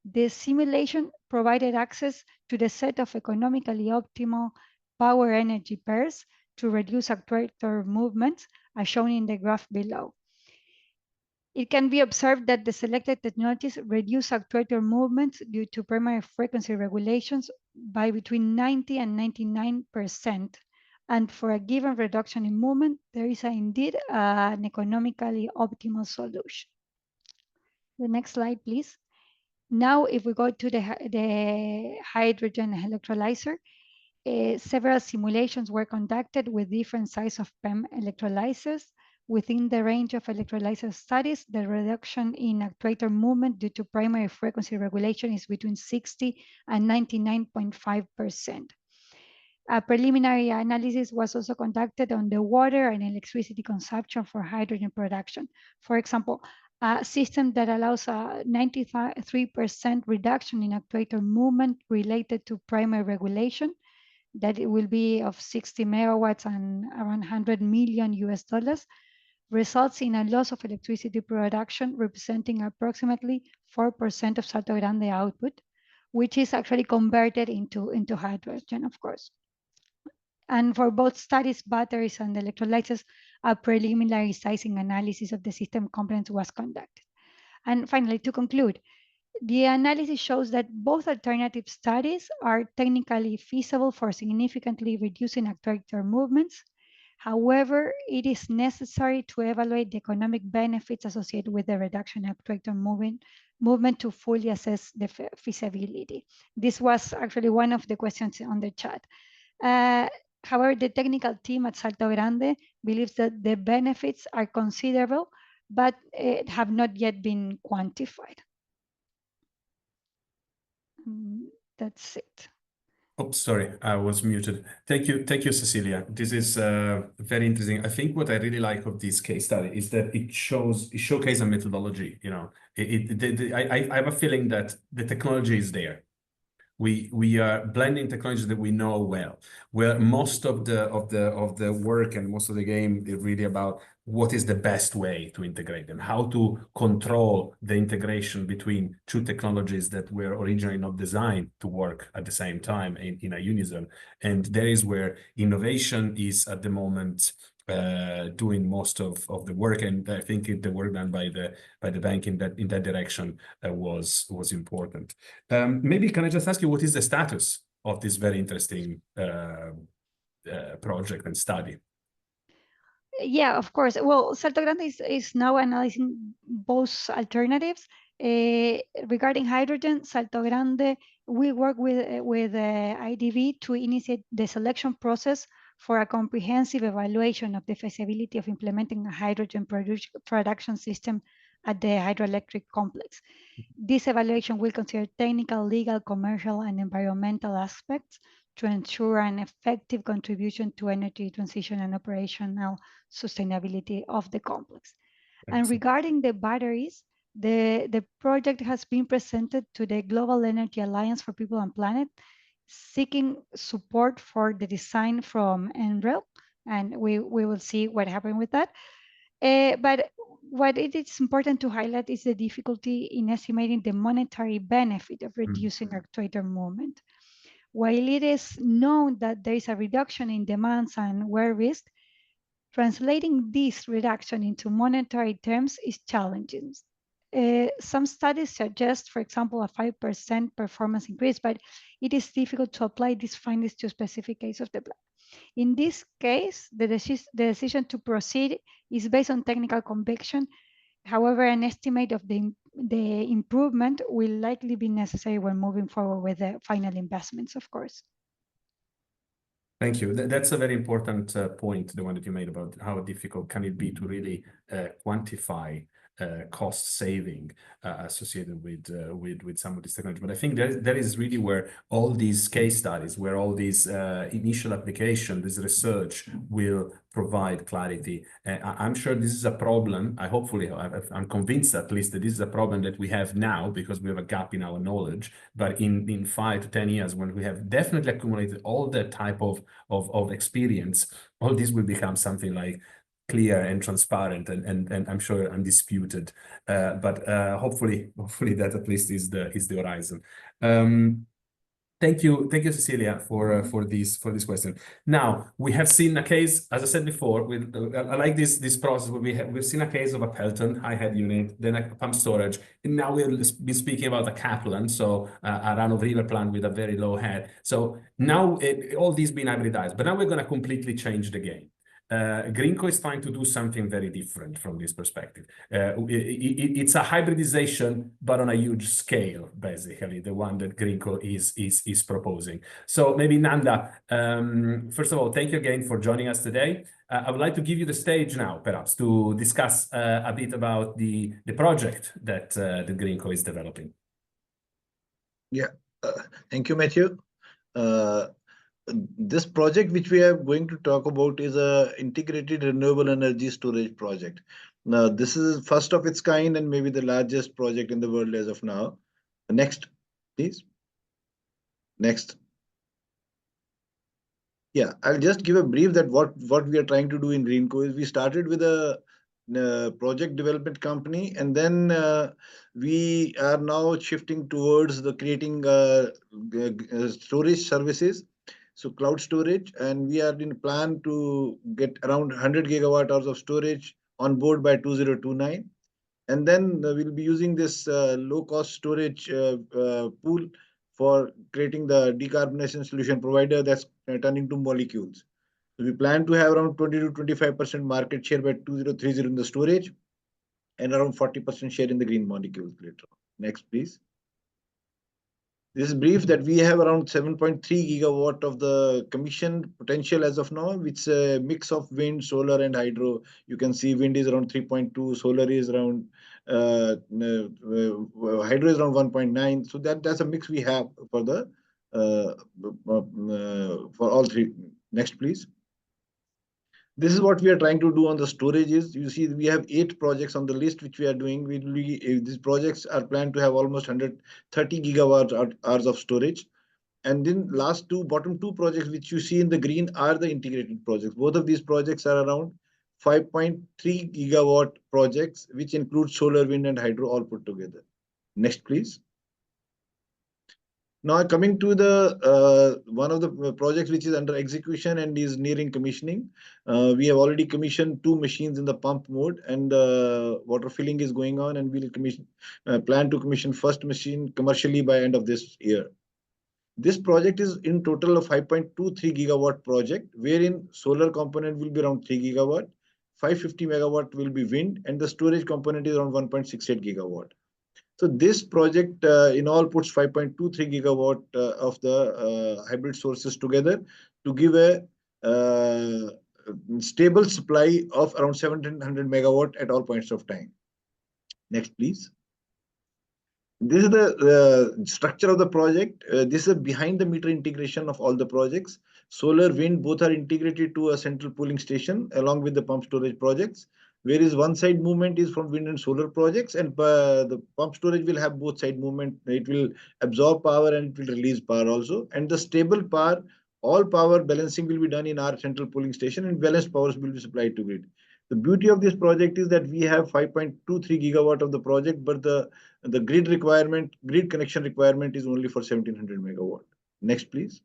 The simulation provided access to the set of economically optimal power energy pairs to reduce actuator movements, as shown in the graph below. It can be observed that the selected technologies reduce actuator movements due to primary frequency regulations by between 90 and 99%. And for a given reduction in movement, there is indeed an economically optimal solution. The next slide, please. Now, if we go to the hydrogen electrolyzer, several simulations were conducted with different size of PEM electrolyzers. Within the range of electrolyzer studies, the reduction in actuator movement due to primary frequency regulation is between 60 and 99.5%. A preliminary analysis was also conducted on the water and electricity consumption for hydrogen production. For example, a system that allows a 93% reduction in actuator movement related to primary regulation, that it will be of 60 megawatts and around 100 million US dollars, results in a loss of electricity production representing approximately 4% of Salto Grande output, which is actually converted into hydrogen, of course. And for both studies, batteries and electrolyzers, a preliminary sizing analysis of the system components was conducted. And finally, to conclude, the analysis shows that both alternative studies are technically feasible for significantly reducing actuator movements. However, it is necessary to evaluate the economic benefits associated with the reduction in actuator movement to fully assess the feasibility. This was actually one of the questions on the chat. However, the technical team at Salto Grande believes that the benefits are considerable, but have not yet been quantified. That's it. Oh, sorry, I was muted. Thank you, Cecilia. This is very interesting. I think what I really like of this case study is that it showcases a methodology. You know, I have a feeling that the technology is there. We are blending technologies that we know well, where most of the work and most of the game is really about what is the best way to integrate them, how to control the integration between two technologies that were originally not designed to work at the same time in a unison. And there is where innovation is at the moment doing most of the work, and I think the work done by the bank in that direction was important. Maybe can I just ask you, what is the status of this very interesting project and study? Yeah, of course. Well, Salto Grande is now analyzing both alternatives. Regarding hydrogen, Salto Grande will work with IDV to initiate the selection process for a comprehensive evaluation of the feasibility of implementing a hydrogen production system at the hydroelectric complex. This evaluation will consider technical, legal, commercial, and environmental aspects to ensure an effective contribution to energy transition and operational sustainability of the complex. Excellent. And regarding the batteries, the project has been presented to the Global Energy Alliance for People and Planet, seeking support for the design from NREL, and we will see what happened with that. But what it is important to highlight is the difficulty in estimating the monetary benefit of reducing actuator movement. While it is known that there is a reduction in demands and wear risk, translating this reduction into monetary terms is challenging. Some studies suggest, for example, a 5% performance increase, but it is difficult to apply these findings to a specific case of the plant. In this case, the decision to proceed is based on technical conviction. However, an estimate of the improvement will likely be necessary when moving forward with the final investments, of course. Thank you. That's a very important point, the one that you made about how difficult can it be to really quantify cost saving associated with some of this technology. But I think that is really where all these case studies, where all these initial application, this research will provide clarity. I'm sure this is a problem. I'm convinced at least that this is a problem that we have now because we have a gap in our knowledge. But in 5 to 10 years, when we have definitely accumulated all that type of experience, all this will become something like clear and transparent and I'm sure undisputed. But hopefully that at least is the horizon. Thank you, Cecilia, for this question. Now we have seen a case, as I said before. I like this process where we've seen a case of a Pelton high head unit, then a pump storage, and now we'll be speaking about a Kaplan, so a run-of-river plant with a very low head. So now all these been hybridized, but now we're going to completely change the game. Greenko is trying to do something very different from this perspective. It's a hybridization, but on a huge scale, basically, the one that Greenko is proposing. So maybe Nanda, first of all, thank you again for joining us today. I would like to give you the stage now, perhaps, to discuss a bit about the project that the Greenko is developing. Yeah, thank you, Matthew. This project which we are going to talk about is a integrated renewable energy storage project. Now, this is first of its kind and maybe the largest project in the world as of now. Next, please. Next. Yeah, I'll just give a brief that what we are trying to do in Greenko is we started with a project development company, and then we are now shifting towards the creating storage services. So cloud storage, and we are in plan to get around 100 gigawatt hours of storage on board by 2029. And then we'll be using this low-cost storage pool for creating the decarbonization solution provider that's turning to molecules. So we plan to have around 20 to 25% market share by 2030 in the storage, and around 40% share in the green molecules later on. Next, please. This is brief that we have around 7.3 gigawatt of the commissioned potential as of now, which is a mix of wind, solar, and hydro. You can see wind is around 3.2, solar is around, hydro is around 1.9. So that's a mix we have for the for all three. Next, please. This is what we are trying to do on the storages. You see, we have 8 projects on the list which we are doing. These projects are planned to have almost 130 gigawatt hours of storage. And then bottom two projects which you see in the green are the integrated projects. Both of these projects are around 5.3 gigawatt projects, which include solar, wind, and hydro all put together. Next, please. Now coming to the one of the projects which is under execution and is nearing commissioning. We have already commissioned 2 machines in the pump mode, and water filling is going on, and we'll plan to commission first machine commercially by end of this year. This project is in total of 5.23 gigawatt project, wherein solar component will be around 3 gigawatt, 550 megawatt will be wind, and the storage component is around 1.68 gigawatt. So this project in all puts 5.23 gigawatt of the hybrid sources together to give a stable supply of around 1700 megawatt at all points of time. Next, please. This is the structure of the project. This is a behind the meter integration of all the projects. Solar, wind, both are integrated to a central pooling station along with the pump storage projects. Whereas one side movement is from wind and solar projects, and the pump storage will have both side movement. It will absorb power and it will release power also. And the stable power, all power balancing will be done in our central pooling station, and balanced powers will be supplied to grid. The beauty of this project is that we have 5.23 gigawatt of the project, but the grid connection requirement is only for 1700 megawatt. Next, please.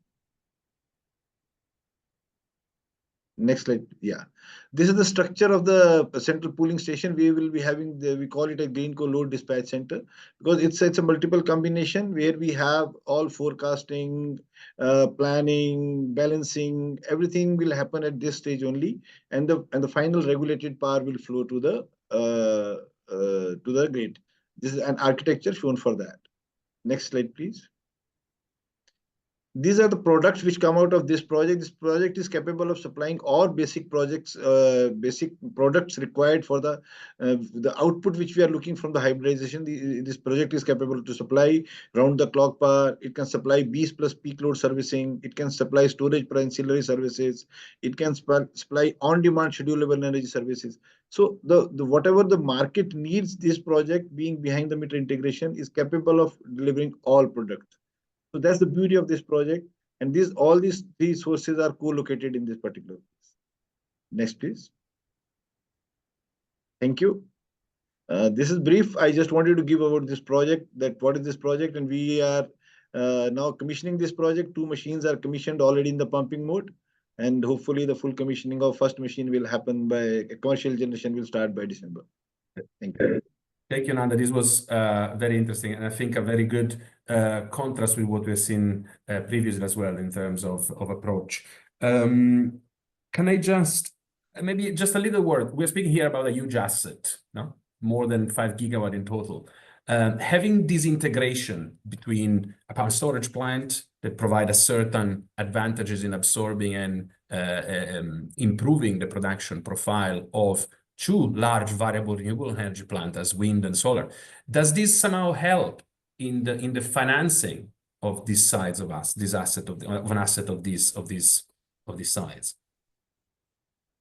Next slide. Yeah, this is the structure of the central pooling station. We will be having we call it a Greenko load dispatch center, because it's a multiple combination where we have all forecasting, planning, balancing, everything will happen at this stage only, and the final regulated power will flow to the grid. This is an architecture shown for that. Next slide, please. These are the products which come out of this project. This project is capable of supplying all basic products required for the output which we are looking from the hybridization. This project is capable to supply round-the-clock power. It can supply BESS plus peak load servicing. It can supply storage for ancillary services. It can supply on-demand schedulable energy services. So whatever the market needs, this project being behind the meter integration is capable of delivering all products. So that's the beauty of this project. And all these 3 sources are co-located in this particular place. Next, please. Thank you. This is brief. I just wanted to give about this project, that what is this project, and we are now commissioning this project. 2 machines are commissioned already in the pumping mode, and hopefully the full commissioning of first machine will happen by commercial generation will start by December. Thank you. Thank you, Nanda. This was very interesting, and I think a very good contrast with what we've seen previously as well in terms of approach. Can I just maybe just a little word. We're speaking here about a huge asset, no? More than 5 gigawatt in total. Having this integration between a power storage plant that provide a certain advantages in absorbing and improving the production profile of two large variable renewable energy plants as wind and solar. Does this somehow help in the financing of these sides of this asset of an asset of this size?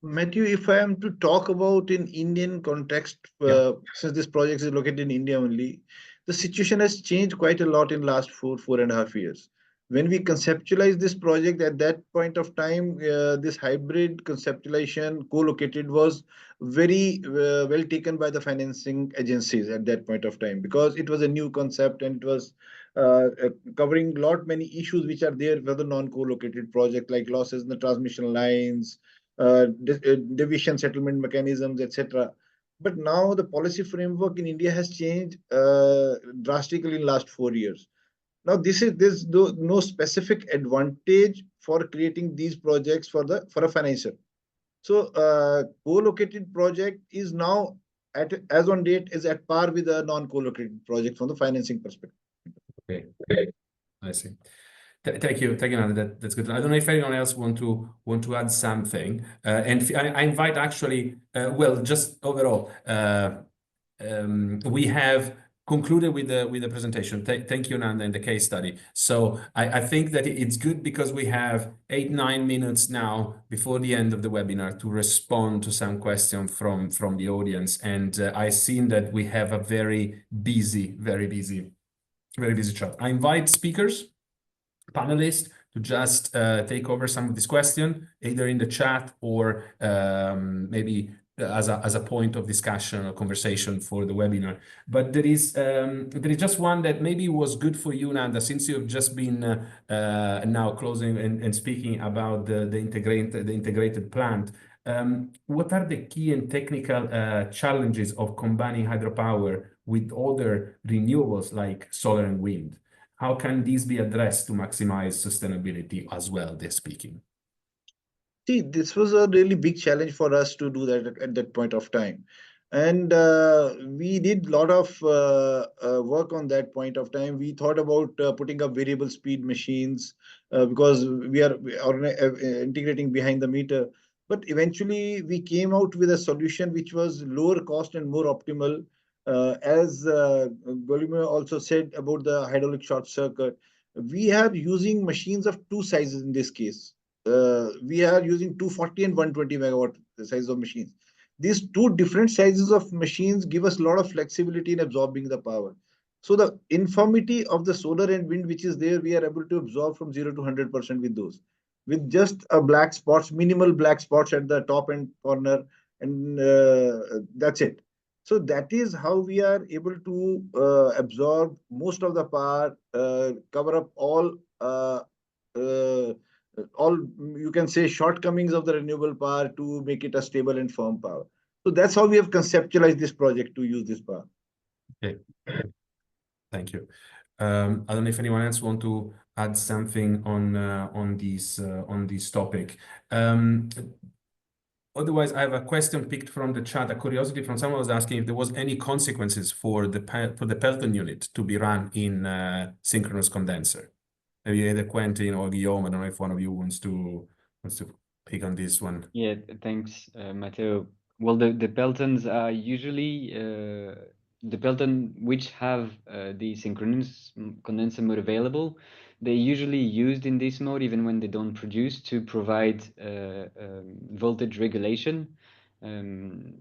Matthew, if I am to talk about in Indian context, since this project is located in India only, the situation has changed quite a lot in last 4.5 years. When we conceptualized this project at that point of time, this hybrid conceptualization co-located was very well taken by the financing agencies at that point of time, because it was a new concept and it was covering many issues which are there with the non-co-located project, like losses in the transmission lines, deviation settlement mechanisms, etc. But now the policy framework in India has changed drastically in last 4 years. Now there's no specific advantage for creating these projects for a financier. So co-located project is now as on date is at par with a non-co-located project from the financing perspective. Okay, I see. Thank you, Nanda. That's good. I don't know if anyone else want to add something. And I invite actually, well, just overall, we have concluded with the presentation. Thank you, Nanda, and the case study. So I think that it's good because we have 8-9 minutes now before the end of the webinar to respond to some questions from the audience. And I've seen that we have a very busy chat. I invite speakers, panelists to just take over some of this question, either in the chat or maybe as a point of discussion or conversation for the webinar. But there is just one that maybe was good for you, Nanda, since you've just been now closing and speaking about the integrated plant. What are the key and technical challenges of combining hydropower with other renewables like solar and wind? How can these be addressed to maximize sustainability as well, they're speaking? See, this was a really big challenge for us to do that at that point of time. And we did a lot of work on that point of time. We thought about putting up variable speed machines because we are integrating behind the meter. But eventually, we came out with a solution which was lower cost and more optimal. As Guillaume also said about the hydraulic short circuit, we are using machines of two sizes in this case. We are using 240 and 120 megawatt size of machines. These two different sizes of machines give us a lot of flexibility in absorbing the power. So the infirmity of the solar and wind, which is there, we are able to absorb from 0 to 100% with those, with just a minimal black spots at the top and corner, and that's it. So that is how we are able to absorb most of the power, cover up all you can say shortcomings of the renewable power to make it a stable and firm power. So that's how we have conceptualized this project to use this power. Okay, thank you. I don't know if anyone else want to add something on this topic. Otherwise, I have a question picked from the chat. A curiosity from someone was asking if there was any consequences for the Pelton unit to be run in synchronous condenser. Maybe either Quentin or Guillaume. I don't know if one of you wants to pick on this one. Yeah, thanks, Matteo. Well, the Peltons are usually the Pelton which have the synchronous condenser mode available. They're usually used in this mode even when they don't produce to provide voltage regulation.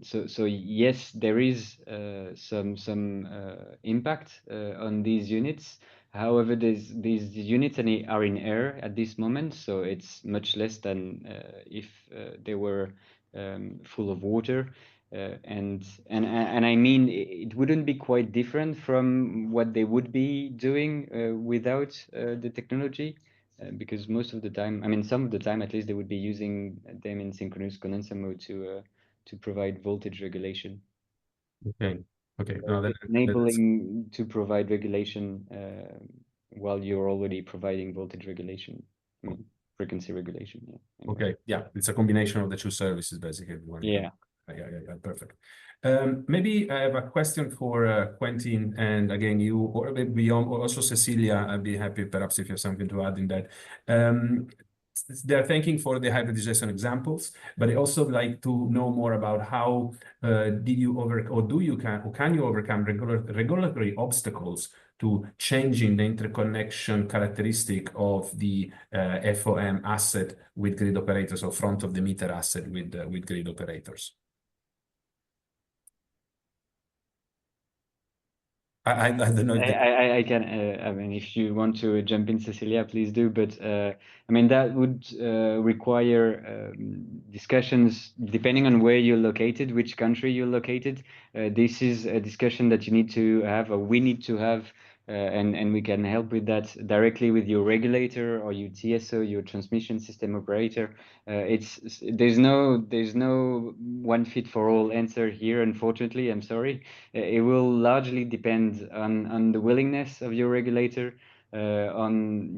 So yes, there is some impact on these units. However, these units are in air at this moment, so it's much less than if they were full of water. And I mean, it wouldn't be quite different from what they would be doing without the technology, because most of the time, I mean, some of the time at least, they would be using them in synchronous condenser mode to provide voltage regulation. Okay. Okay. Enabling to provide regulation while you're already providing voltage regulation. frequency regulation. Yeah. Okay, yeah, it's a combination of the two services, basically. Yeah. Yeah, perfect. Maybe I have a question for Quentin, and again, you, or maybe Guillaume, or also Cecilia. I'd be happy perhaps if you have something to add in that. They're thanking for the hybridization examples, but I also like to know more about how did you can you overcome regulatory obstacles to changing the interconnection characteristic of the FOM asset with grid operators, or front of the meter asset with grid operators? I don't know. I can. I mean, if you want to jump in, Cecilia, please do. But I mean, that would require discussions depending on where you're located, which country you're located. This is a discussion that you need to have, or we need to have, and we can help with that directly with your regulator or your TSO, your transmission system operator. There's no one fit for all answer here, unfortunately. I'm sorry. It will largely depend on the willingness of your regulator, on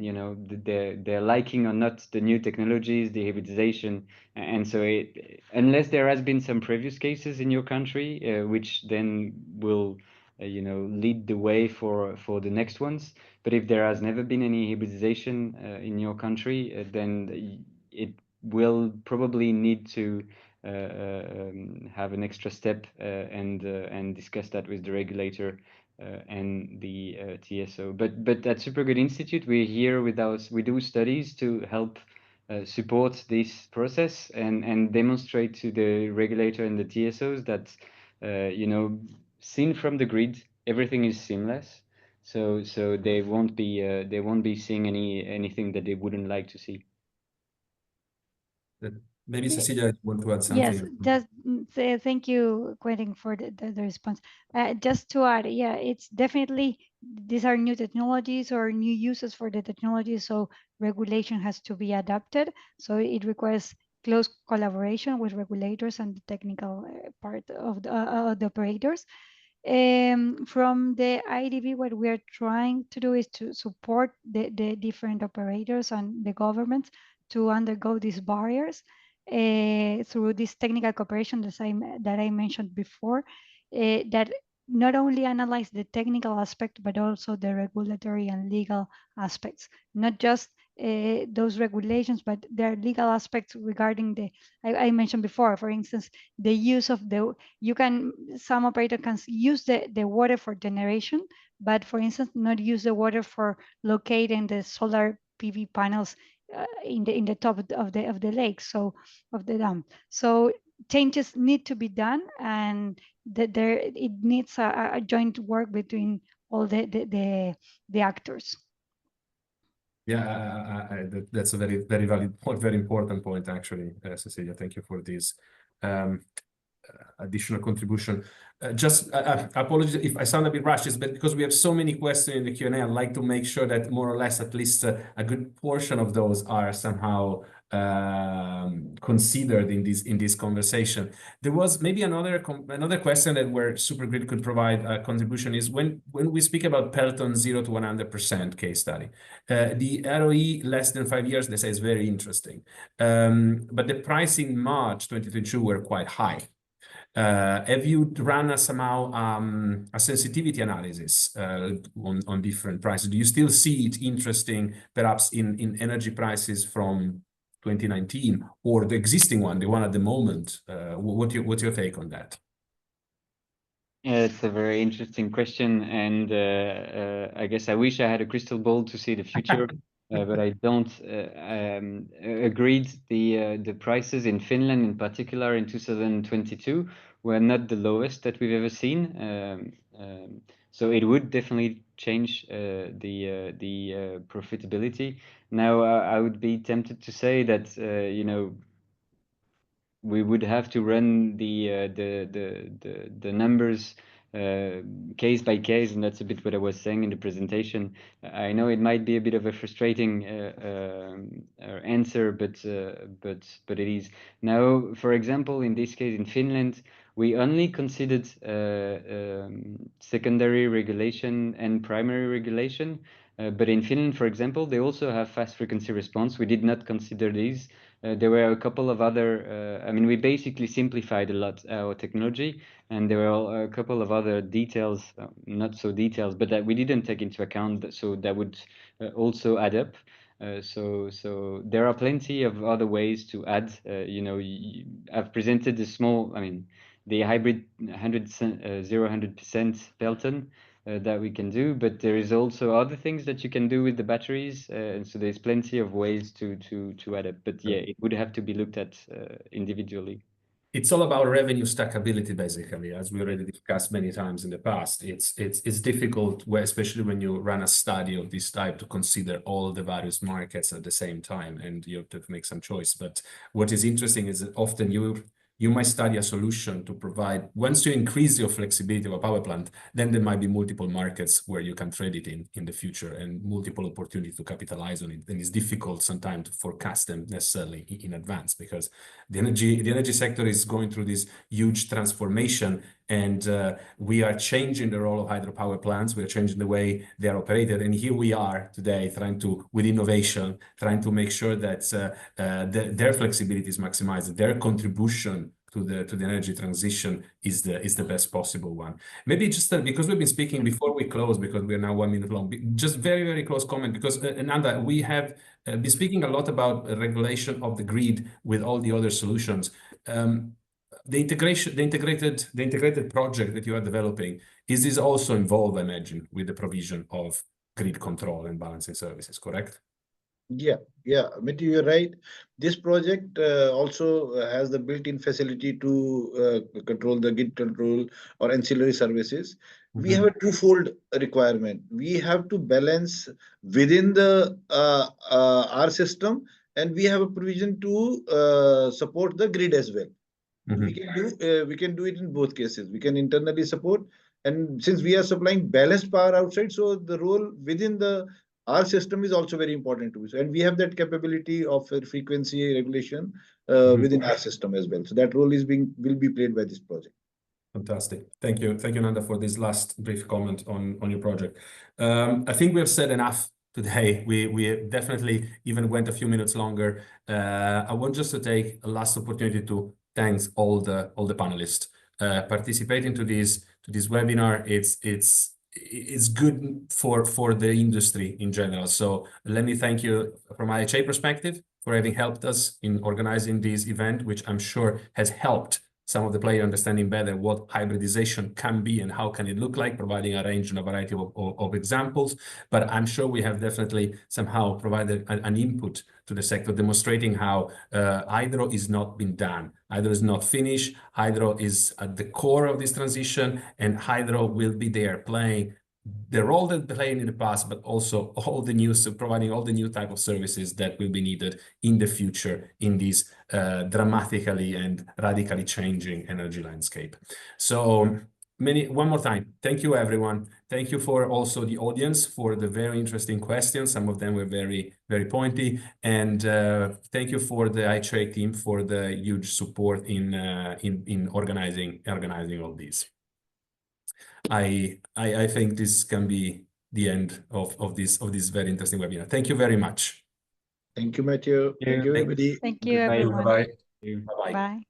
their liking or not the new technologies, the hybridization, and so unless there has been some previous cases in your country, which then will lead the way for the next ones. But if there has never been any hybridization in your country, then it will probably need to have an extra step and discuss that with the regulator and the TSO. But at SuperGrid Institute, we're here we do studies to help support this process and demonstrate to the regulator and the TSOs that seen from the grid, everything is seamless. So they won't be seeing anything that they wouldn't like to see. Maybe Cecilia, you want to add something? Yes, just thank you, Quentin, for the response. Just to add, yeah, it's definitely, these are new technologies or new uses for the technology, so regulation has to be adapted. So it requires close collaboration with regulators and the technical part of the operators. From the IDV, what we are trying to do is to support the different operators and the governments to undergo these barriers through this technical cooperation that I mentioned before, that not only analyze the technical aspect, but also the regulatory and legal aspects, not just those regulations, but there are legal aspects regarding I mentioned before, for instance, the use of some operator can use the water for generation, but for instance, not use the water for locating the solar PV panels in the top of the lake, so of the dam. So changes need to be done, and it needs a joint work between all the actors. Yeah, that's a very, very valid point, very important point, actually, Cecilia. Thank you for this additional contribution. Just apologies if I sound a bit rushed, but because we have so many questions in the Q&A, I'd like to make sure that more or less at least a good portion of those are somehow considered in this conversation. There was maybe another question that where SuperGrid could provide a contribution is when we speak about Pelton 0 to 100% case study, the ROE less than 5 years, they say, is very interesting, but the pricing in March 2022 were quite high. Have you run a sensitivity analysis on different prices? Do you still see it interesting, perhaps in energy prices from 2019 or the existing one, the one at the moment? What's your take on that? Yeah, it's a very interesting question, and I guess I wish I had a crystal ball to see the future, but I don't. Agreed, the prices in Finland, in particular, in 2022, were not the lowest that we've ever seen. So it would definitely change the profitability. Now, I would be tempted to say that we would have to run the numbers case by case, and that's a bit what I was saying in the presentation. I know it might be a bit of a frustrating answer, but it is. Now, for example, in this case in Finland, we only considered secondary regulation and primary regulation. But in Finland, for example, they also have fast frequency response. We did not consider these. There were a couple of other, I mean, we basically simplified a lot our technology, and there were a couple of other details, not so details, but that we didn't take into account, so that would also add up. So there are plenty of other ways to add. You know, I've presented the small, I mean, the hybrid 0-100% Pelton that we can do, but there is also other things that you can do with the batteries, and so there's plenty of ways to add up. But yeah, it would have to be looked at individually. It's all about revenue stackability, basically, as we already discussed many times in the past. It's difficult, especially when you run a study of this type, to consider all the various markets at the same time, and you have to make some choice. But what is interesting is that often you might study a solution to provide, once you increase your flexibility of a power plant, then there might be multiple markets where you can trade it in the future, and multiple opportunities to capitalize on it. And it's difficult sometimes to forecast them necessarily in advance, because the energy sector is going through this huge transformation, and we are changing the role of hydropower plants. We are changing the way they are operated. And here we are today trying to, with innovation, trying to make sure that their flexibility is maximized, their contribution to the energy transition is the best possible one. Maybe just because we've been speaking before we close, because we are now 1 minute long, just very, very close comment, because Nanda, we have been speaking a lot about regulation of the grid with all the other solutions. The integrated project that you are developing, is this also involved, I imagine, with the provision of grid control and balancing services, correct? Yeah, Matthew, you're right. This project also has the built-in facility to control the grid control or ancillary services. We have a twofold requirement. We have to balance within the our system, and we have a provision to support the grid as well. We can do it in both cases. We can internally support, and since we are supplying balanced power outside, so the role within our system is also very important to us, and we have that capability of frequency regulation within our system as well. So that role will be played by this project. Fantastic. Thank you, Nanda, for this last brief comment on your project. I think we have said enough today. We definitely even went a few minutes longer. I want just to take a last opportunity to thank all the panelists participating to this webinar. It's good for the industry in general. So let me thank you from IHA perspective for having helped us in organizing this event, which I'm sure has helped some of the players understanding better what hybridization can be and how can it look like, providing a range and a variety of examples. But I'm sure we have definitely somehow provided an input to the sector, demonstrating how hydro is not been done. Hydro is not finished. Hydro is at the core of this transition, and hydro will be there playing the role that they played in the past, but also providing all the new type of services that will be needed in the future in this dramatically and radically changing energy landscape. So one more time, thank you, everyone. Thank you for also the audience for the very interesting questions. Some of them were very, very pointy. And thank you for the IHA team for the huge support in organizing all these. I think this can be the end of this very interesting webinar. Thank you very much. Thank you, Matthew. Thank you, everybody. Thank you, everyone. Bye. Bye-bye. Bye.